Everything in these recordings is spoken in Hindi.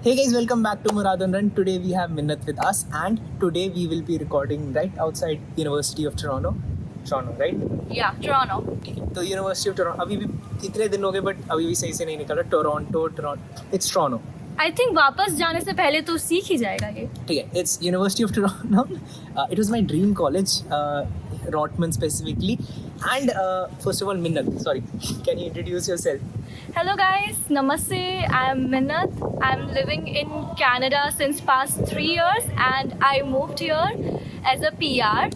Hey guys, welcome back to Murad and Run. Today we have Minnat with us, and today we will be recording right outside University of Toronto. Toronto, right? Yeah, Toronto. ठीक है. तो University of Toronto अभी भी इतने दिन हो गए, but अभी भी सही से नहीं निकल रहा. Toronto. It's Toronto. I think वापस जाने से पहले तो सीख ही जाएगा ये. ठीक है. It's University of Toronto. It was my dream college, Rotman specifically. And first of all, Minnat, sorry, can you introduce yourself? Hello guys, Namaste. I'm Minnat. I'm living in Canada since past 3 years and I moved here as a PR.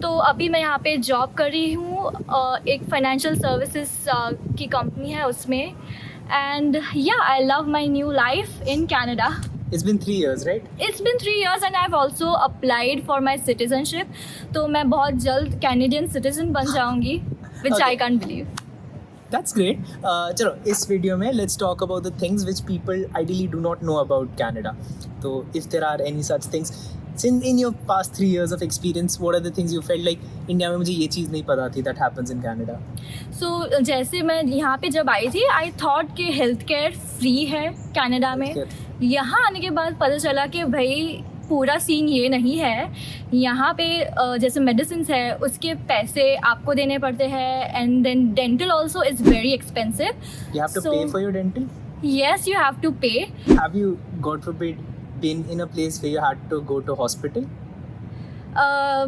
तो अभी मैं यहाँ पे जॉब कर रही हूँ एक फाइनेंशियल सर्विसेज की कंपनी है उसमें. एंड या I love my new life in Canada. It's been 3 years, right? It's been 3 years and I've also applied for my citizenship. तो मैं बहुत जल्द कैनेडियन सिटीजन बन जाऊँगी, which Okay. I can't believe. That's great. चलो इस वीडियो में let's talk about the things which people ideally do not know about Canada. So if there are any such things, since in your past 3 years of experience, what are the things you felt like India में मुझे ये चीज़ नहीं पता थी that happens in Canada? So जैसे मैं यहाँ पे जब आई थी आई थॉट कि हेल्थ केयर फ्री है कनाडा में. यहाँ आने के बाद पता चला कि भाई पूरा सीन ये नहीं है. यहाँ पे जैसे मेडिसिन्स है उसके पैसे आपको देने पड़ते हैं and then dental also is very expensive. You have to pay for your dental? Yes, you have to pay. Have you, God forbid, been in a place where you had to go to hospital?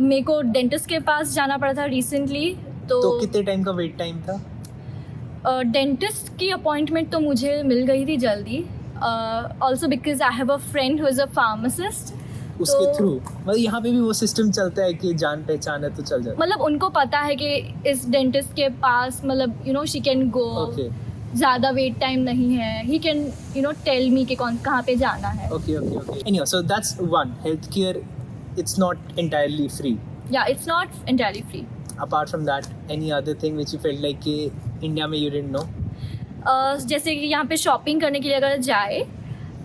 मेरे को डेंटिस्ट के पास जाना पड़ा था रिसेंटली. तो कितने टाइम का वेट टाइम था? डेंटिस्ट की अपॉइंटमेंट तो मुझे मिल गई थी जल्दी. Also because I have a friend who is a pharmacist. उसके थ्रू मतलब यहाँ पे भी वो सिस्टम चलता है कि जान पहचान है तो चल जाता मतलब उनको पता है कि इस डेंटिस्ट के पास मतलब you know she can go. Okay ज़्यादा वेट टाइम नहीं है. He can you know tell me कि कहाँ पे जाना है. Okay. Anyway, so that's one. Healthcare, it's not entirely free. या it's not entirely free. Apart from that, any other thing which you felt like कि इंडिया में you didn't know? जैसे कि यहाँ पे शॉपिंग करने के लिए अगर जाए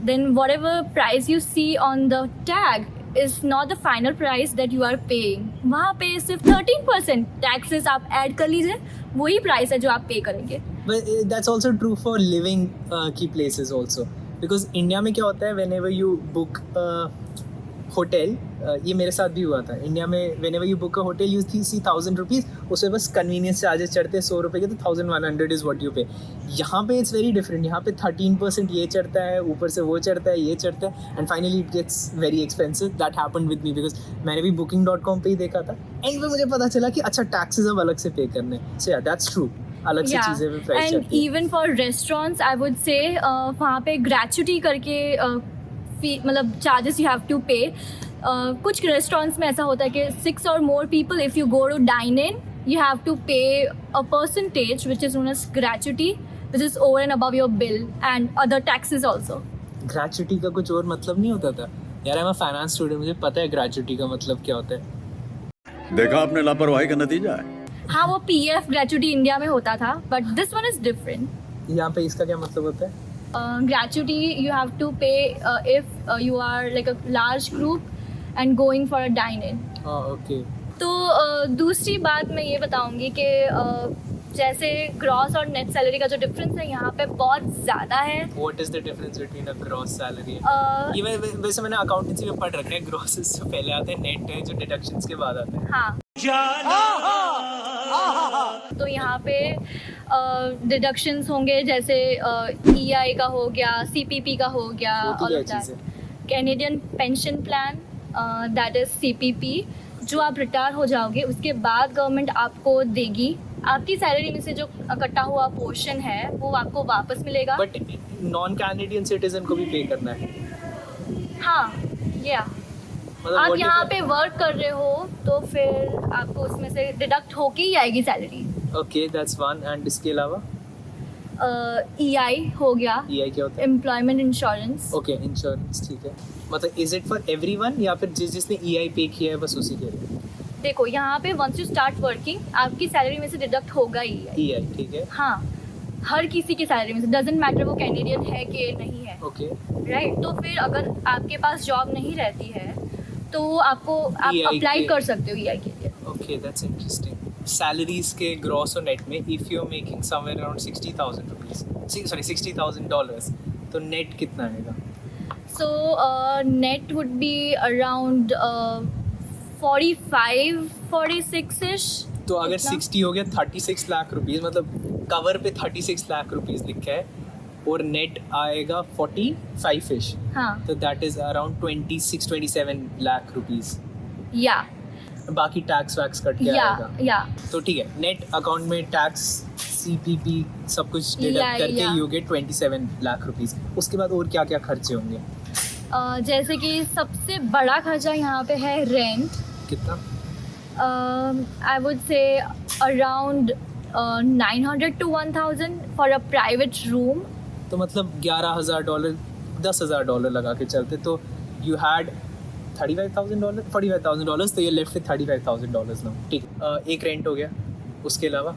then whatever price you see on the tag is not the final price that you are paying. वहाँ पे सिर्फ 13% टैक्सेस आप ऐड कर लीजिए, वही प्राइस है जो आप पे करेंगे. But that's also true for living की places also. Because इंडिया में क्या होता है whenever you book a hotel, ये मेरे साथ भी हुआ था इंडिया में. whenever you book a hotel you see 1,000 rupees, उसमें बस कन्वीनियंस चार्जेस चढ़ते हैं 100 रुपये के, तो 1,100 इज़ व्हाट यू पे. यहाँ पे इट्स वेरी डिफरेंट. यहाँ पे 13% ये चढ़ता है, ऊपर से वो चढ़ता है, ये चढ़ता है, and finally it gets very expensive. That happened with me because मैंने भी booking.com पे ही देखा था. एंड में मुझे पता चला कि अच्छा टैक्सेस अब अलग से पे करने. सो या दैट्स ट्रू. अलग से चीज़ें भी प्राइस एंड चढ़ती है. Even for restaurants I would से वहाँ पे ग्रेचुटी करके मतलब चार्जेस यू हैव टू पे. कुछ रेस्टोरेंट्स में ऐसा होता है कि 6 or more people if you go to dine in you have to pay a percentage which is known as gratuity, which is over and above your bill and other taxes also. Gratuity का कुछ और मतलब नहीं होता था यार. मैं फाइनेंस स्टूडेंट, मुझे पता है ग्रेचुटी का मतलब क्या होता है. देखा आपने लापरवाही का नतीजा है. हाँ वो PF ग्रेचुटी इंडिया में होता था but this one is different. यहाँ पे इसका क्या मतलब होता है? Gratuity you have to pay if you are like a large group and going for a dine in. Okay. तो दूसरी बात मैं ये बताऊंगी कि जैसे ग्रॉस और नेट सैलरी का जो डिफरेंस है यहाँ पे बहुत ज़्यादा है. What is the difference between a gross salary? Uh, ये वैसे मैंने अकाउंटेंसी में पढ़ रखा है. ग्रॉस से पहले आते हैं, नेट है जो डिडक्शंस के बाद आते हैं. हाँ तो यहाँ पे डिडक्शंस होंगे जैसे EI का हो गया, CPP का हो गया, वो तो ऑल क्या of cheese that. Canadian pension plan that is CPP. जो आप रिटायर हो जाओगे उसके बाद गवर्नमेंट आपको देगी. आपकी सैलरी में से जो कटा हुआ पोर्शन है वो आपको वापस मिलेगा. बट नॉन कैनेडियन सिटीजन को भी पे करना है. हाँ या मतलब आप what यहाँ if- पे वर्क कर रहे हो तो फिर आपको उसमें से डिडक्ट होके ही आएगी salary. Okay, that's one. And इसके अलावा EI हो गया, EI क्या होता है? Employment insurance. Okay, insurance. ठीक है. मतलब इज इट फॉर एवरीवन या फिर जिसने EI पे किया है बस उसी के लिए? देखो यहाँ पे वंस यू स्टार्ट वर्किंग आपकी सैलरी में से डिडक्ट होगा ही है. EI ठीक है. हाँ हर किसी की सैलरी में से, डजेंट मैटर वो कैनेडियन है कि नहीं है. ओके. राइट. तो फिर अगर आपके पास जॉब नहीं रहती है तो आप EI अप्लाई के- कर सकते हो EI के लिए. Okay, that's interesting. सैलरीज के ग्रॉस और नेट में if you are making somewhere around 60,000 rupees, sorry $60,000, तो नेट कितना आएगा? So net would be around 45-46ish. तो अगर इतना? 60 हो गया 36 लाख रुपीस, मतलब कवर पे 36 लाख रुपीस लिखा है और नेट आएगा 45 इश, हाँ तो that is around 26-27 lakh rupees. या बाकी टैक्स वैक्स कट के या आएगा। या तो ठीक है, नेट अकाउंट में टैक्स CPP सब कुछ डिडक्ट Yeah, करके yeah. You get 27 lakh rupees. उसके बाद और क्या क्या खर्चे होंगे? जैसे कि सबसे बड़ा खर्चा यहाँ पे है रेंट। कितना? I would say around 900 to 1000 for a private room. तो मतलब $11,000 $10,000 लगा के चलते, तो यू हैड $35,000 $45,000, तो ये लेफ्ट विद $35,000 ना। ठीक, एक रेंट हो गया। उसके अलावा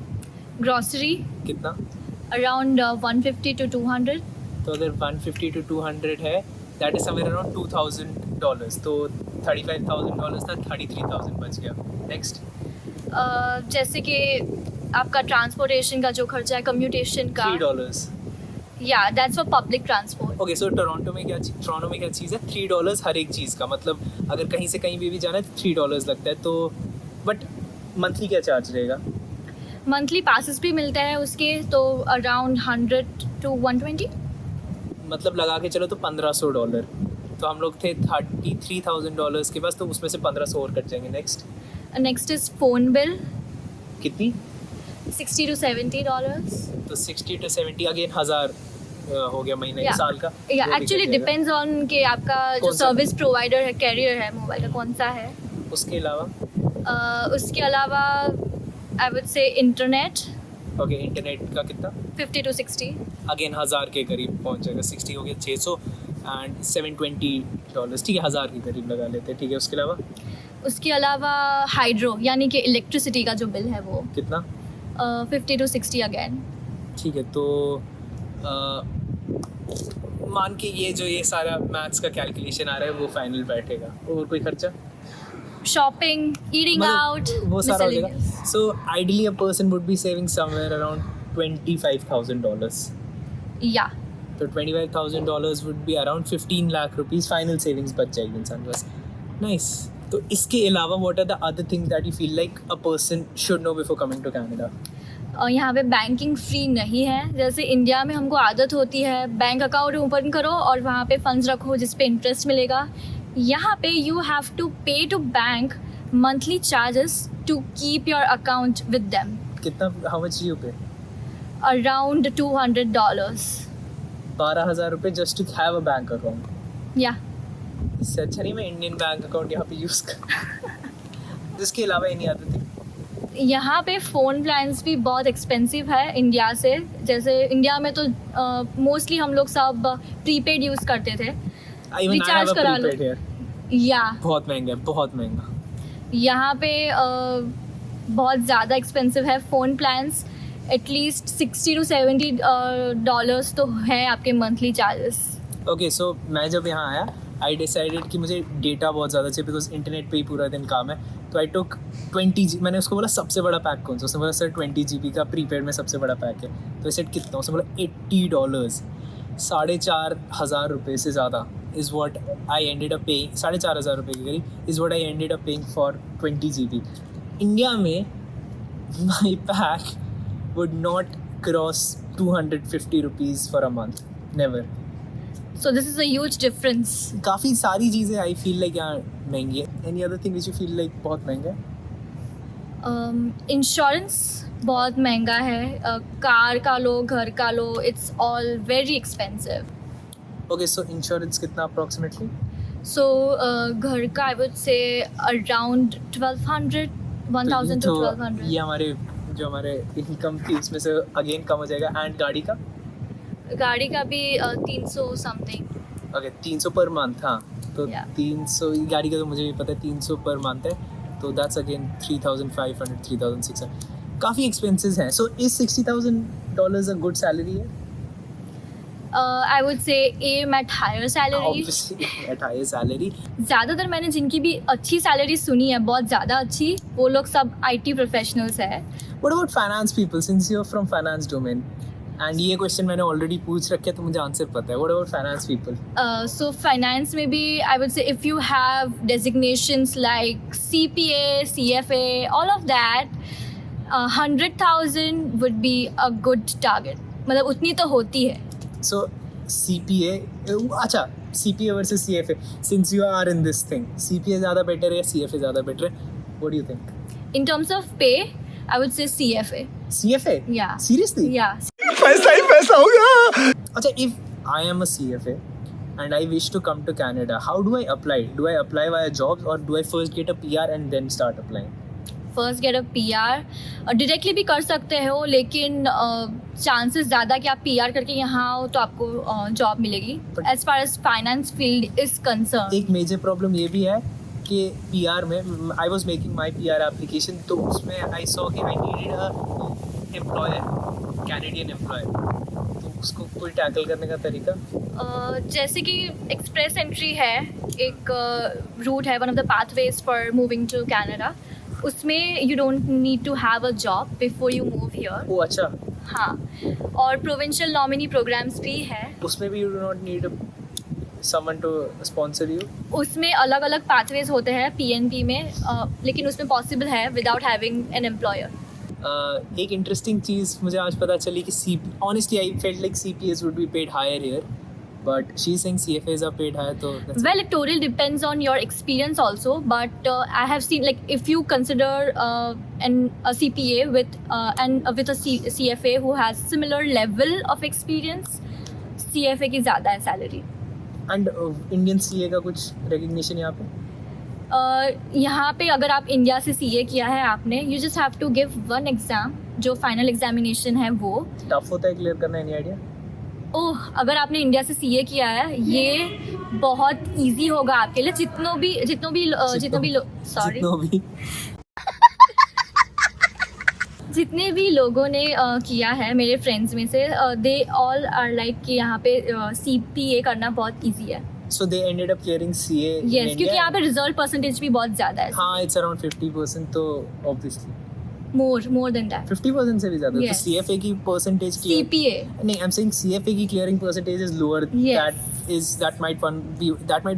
Grocery कितना? around 150 to 200. तो अगर 150 to 200 है, दैट इज समवेयर अराउंड $2,000, तो $35,000 था, $33,000 बच गया। नेक्स्ट, जैसे कि आपका ट्रांसपोर्टेशन का जो खर्चा है, कम्यूटेशन का, $3। या that's for public transport. Okay, so Toronto में क्या चीज़ है? $3 हर एक चीज़ का, मतलब अगर कहीं से कहीं भी जाना है तो $3 लगता है। तो बट मंथली क्या चार्ज रहेगा? मंथली पासेस भी मिलते हैं उसके, तो अराउंड 100 to 120। मतलब लगा के चलो तो $1,500। तो हम लोग थे $33,000 के पास, तो उसमें से 1,500 और कट जाएंगे। नेक्स्ट इज फोन बिल, कितनी? $60 to $70। तो 60 to 70 अगेन 1,000 हो गया महीने Yeah. साल का। या वो भी एक्चुअली कट जाएगा। डिपेंड्स ऑन कि आपका जो कौन सा? सर्विस प्रोवाइडर है, कैरियर है मोबाइल का, कौन सा है। उसके अलावा उसके अलावा आई वुड से इंटरनेट ओके, इंटरनेट का कितना? 50 to 60। अगेन 1,000 के करीब पहुंच जाएगा। 60 हो गया 600 एंड $720, ठीक है, 1,000 के करीब लगा लेते हैं। ठीक है, उसके अलावा उसके अलावा हाइड्रो यानी कि इलेक्ट्रिसिटी का जो बिल है वो कितना? 50 to 60 अगेन। ठीक है, तो मान के ये सारा मैथ्स का कैलकुलेशन आ रहा है वो फाइनल बैठेगा। और कोई खर्चा? शॉपिंग, ईटिंग आउट, वो सारा हो जाएगा। So ideally a person would be saving somewhere around $25,000। या तो $25,000 would be around 15 lakh rupees final savings बच जाएगी इंसान के पास। नाइस। तो इसके अलावा what are the other things that you feel like a person should know before coming to Canada? और यहाँ पे बैंकिंग फ्री नहीं है। जैसे इंडिया में हमको आदत होती है बैंक अकाउंट ओपन करो और वहाँ पे फंड्स रखो जिस पे इंटरेस्ट मिलेगा। यहाँ पे you have to pay to bank monthly charges to keep your account with them. कितना? How much you pay? Around $200। 12,000 रुपये just to have a bank account. या इससे अच्छा नहीं मैं इंडियन बैंक अकाउंट यहाँ पे यूज़ कर। इसके अलावा नहीं आते थे। यहाँ पे फ़ोन प्लान्स भी बहुत एक्सपेंसिव है इंडिया से। जैसे इंडिया में तो मोस्टली हम लोग सब प्रीपेड यूज़ करते थे, रिचार्ज करा लो। या बहुत महंगा है, बहुत महंगा। यहाँ पे बहुत ज़्यादा एक्सपेंसिव है फ़ोन प्लान्स। एटलीस्ट $60 to $70 तो है आपके मंथली चार्जेस। ओके, सो मैं जब यहाँ आया आई डिसाइडेड कि मुझे डेटा बहुत ज़्यादा चाहिए बिकॉज इंटरनेट पे ही पूरा दिन काम है। तो आई टुक 20 मैंने उसको बोला सबसे बड़ा पैक कौन सा? उसने बोला सर 20 GB का प्रीपेड में सबसे बड़ा पैक है। तो इसे कितना? उसने बोला $80। 4,500 रुपये से ज़्यादा is what I ended up paying. 4,500 रुपये के करीब is what I ended up paying for 20 GB। India में माई pack would not cross 250 rupees for a month, never. So this is a huge difference. काफ़ी सारी चीज़ें आई फील लाइक यहाँ महंगी है। Any other thing which you feel like बहुत महंगा है? इंश्योरेंस बहुत महंगा है। कार का लो, घर का लो, it's all very expensive. Okay, so insurance कितना अप्रॉक्सीमेटली? सो घर का I would say around 1,200 to 1,200। ये हमारे जो हमारे इनकम थी उसमें से अगेन कम हो जाएगा। एंड गाड़ी का? गाड़ी का भी 300 समथिंग। Okay, 300 per month. हाँ, तो Yeah. 300 गाड़ी का तो मुझे भी पता है 300 पर मंथ है। तो दैट्स अगेन 3,500 3,600 काफ़ी एक्सपेंसेस हैं। So is $60,000 a good salary है? I would say aim at higher salary. Obviously at higher salary. ज़्यादातर मैंने जिनकी भी अच्छी सैलरी सुनी है, बहुत ज़्यादा अच्छी, वो लोग सब IT प्रोफेशनल्स है। What about finance people? Since you're from finance domain, and ये क्वेश्चन मैंने ऑलरेडी पूछ रखे तो मुझे आंसर पता है. What about finance people? So finance, maybe I would say if you have designations like CPA, CFA, all of that, 100,000 would be a good target. मतलब उतनी तो होती है. So CPA, अच्छा CPA versus CFA. Since you are in this thing, CPA ज़्यादा better है या CFA ज़्यादा better है? What do you think? In terms of pay, I would say CFA. CFA? Yeah. Seriously? Yeah. पैसा ही पैसा होगा. अच्छा, if I am a CFA and I wish to come to Canada, how do I apply? Do I apply via jobs or do I first get a PR and then start applying? First get a PR. Directly भी कर सकते हो, लेकिन चांसेस ज़्यादा कि आप PR करके यहाँ आओ तो आपको जॉब मिलेगी. As far as finance field is concern. एक मेजर प्रॉब्लम ये भी है कि PR में I was making my PR application, तो उसमें आई सॉ कि I needed a employer, Canadian employer. तो उसको कोई टैकल करने का तरीका? जैसे कि एक्सप्रेस एंट्री है, एक रूट है, one of the pathways for moving to Canada. उसमें you don't need to have a job before you move here. Oh अच्छा, हाँ. और प्रोविंशियल नॉमिनी प्रोग्राम्स भी है. उसमें भी you do not need someone to sponsor you? उसमें अलग अलग पाथवेज होते हैं PNP में, लेकिन उसमें पॉसिबल है विदाउट हैविंग एन एम्प्लॉयर. एक इंटरेस्टिंग चीज़ मुझे आज पता चली कि honestly I felt like CPAs would be paid higher here, but she's saying CFAs are paid higher, so that's Well, it totally depends on your experience also, but I have seen, like, if you consider a CPA with a CFA who has similar level of experience, CFA की ज़्यादा है salary. and Indian CA का कुछ recognition यहाँ पे? यहाँ पे अगर आप इंडिया से CA किया है आपने, you just have to give one exam, जो फाइनल एग्जामिनेशन है वो. टफ होता है क्लियर करना, एनी आइडिया? ओह, अगर आपने इंडिया से CA किया है, ये बहुत इजी होगा आपके लिए. जितनों जितने भी लोगों ने किया है मेरे फ्रेंड्स में से, दे ऑल आर लाइक कि यहाँ पे CPA करना बहुत इजी है. So they ended up clearing CA in yes, India? क्योंकि यहाँ पे रिजल्ट परसेंटेज भी बहुत ज़्यादा है. हाँ, it's around 50%, तो obviously मोर देन दैट. 50% से भी ज़्यादा. Yes. तो CFA की percentage CPA. नहीं, I'm saying CFA की clearing percentage is lower. Yes. That might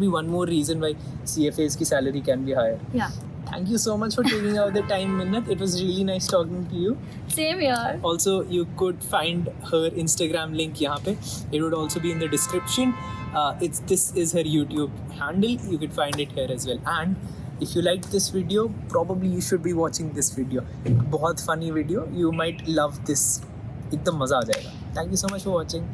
be one more reason why CFAs की salary can be higher. Yeah. Thank you so much for taking out the time, Minnat. It was really nice talking to you. Same here. Also, you could find her Instagram link यहाँ पे. It would also be in the description. This is her YouTube handle. You could find it here as well. And if you liked this video, probably you should be watching this video. बहुत funny video. You might love this. एकदम मज़ा आ जाएगा. Thank you so much for watching.